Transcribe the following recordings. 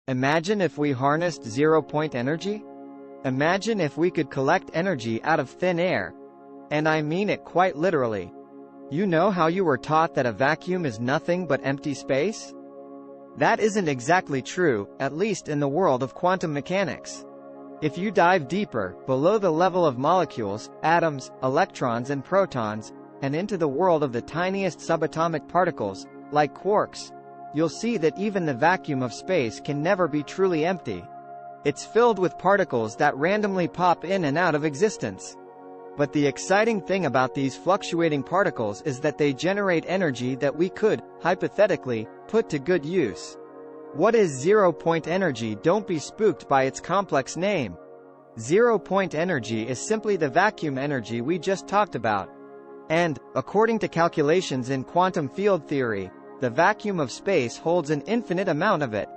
Imagine if we harnessed zero-point energy? Imagine if we could collect energy out of thin air. And I mean it quite literally. You know how you were taught that a vacuum is nothing but empty space? That isn't exactly true, at least in the world of quantum mechanics. If you dive deeper, below the level of molecules, atoms, electrons and protons, and into the world of the tiniest subatomic particles, like quarks, you'll see that even the vacuum of space can never be truly empty. It's filled with particles that randomly pop in and out of existence. But the exciting thing about these fluctuating particles is that they generate energy that we could, hypothetically, put to good use. What is zero-point energy? Don't be spooked by its complex name. Zero-point energy is simply the vacuum energy we just talked about. And, according to calculations in quantum field theory, the vacuum of space holds an infinite amount of it.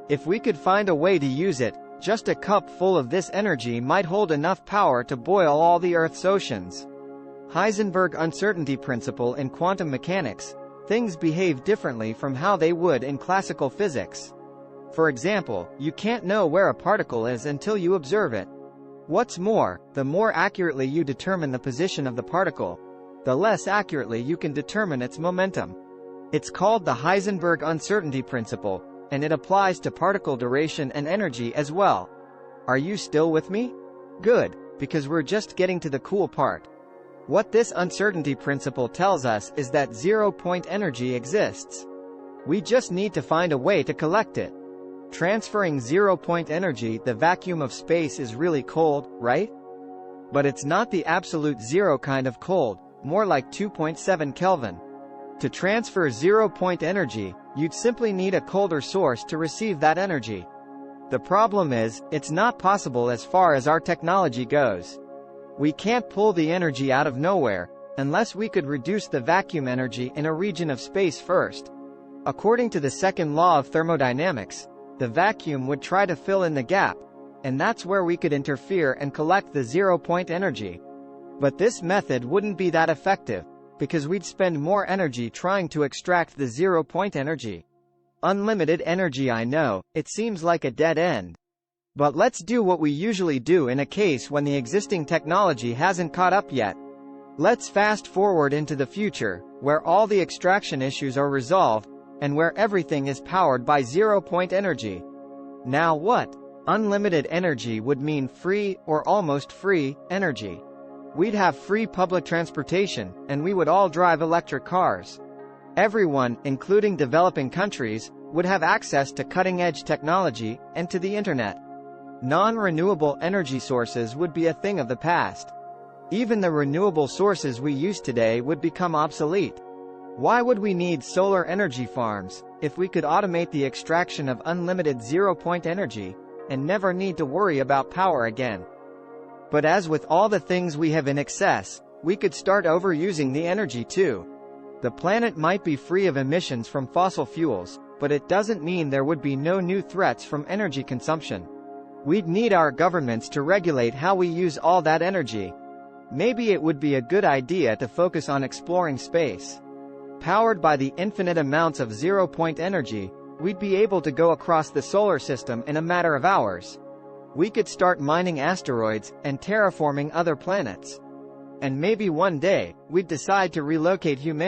If we could find a way to use it, just a cup full of this energy might hold enough power to boil all the Earth's oceans. Heisenberg uncertainty principle in quantum mechanics. Things behave differently from how they would in classical physics. For example, you can't know where a particle is until you observe it. What's more, the more accurately you determine the position of the particle, the less accurately you can determine its momentum. It's called the Heisenberg uncertainty principle, and it applies to particle duration and energy as well. Are you still with me? Good, because we're just getting to the cool part. What this uncertainty principle tells us is that zero-point energy exists. We just need to find a way to collect it. Transferring zero-point energy, the vacuum of space is really cold, right? But it's not the absolute zero kind of cold, more like 2.7 Kelvin. To transfer zero-point energy, you'd simply need a colder source to receive that energy. The problem is, it's not possible as far as our technology goes. We can't pull the energy out of nowhere, unless we could reduce the vacuum energy in a region of space first. According to the second law of thermodynamics, the vacuum would try to fill in the gap, and that's where we could interfere and collect the zero-point energy. But this method wouldn't be that effective, because we'd spend more energy trying to extract the zero-point energy. Unlimited energy, I know, it seems like a dead end. But let's do what we usually do in a case when the existing technology hasn't caught up yet. Let's fast forward into the future, where all the extraction issues are resolved, and where everything is powered by zero-point energy. Now what? Unlimited energy would mean free, or almost free, energy. We'd have free public transportation, and we would all drive electric cars. Everyone, including developing countries, would have access to cutting-edge technology, and to the internet. Non-renewable energy sources would be a thing of the past. Even the renewable sources we use today would become obsolete. Why would we need solar energy farms, if we could automate the extraction of unlimited zero-point energy, and never need to worry about power again? But as with all the things we have in excess, we could start overusing the energy too. The planet might be free of emissions from fossil fuels, but it doesn't mean there would be no new threats from energy consumption. We'd need our governments to regulate how we use all that energy. Maybe it would be a good idea to focus on exploring space. Powered by the infinite amounts of zero-point energy, we'd be able to go across the solar system in a matter of hours. We could start mining asteroids, and terraforming other planets. And maybe one day, we'd decide to relocate humanity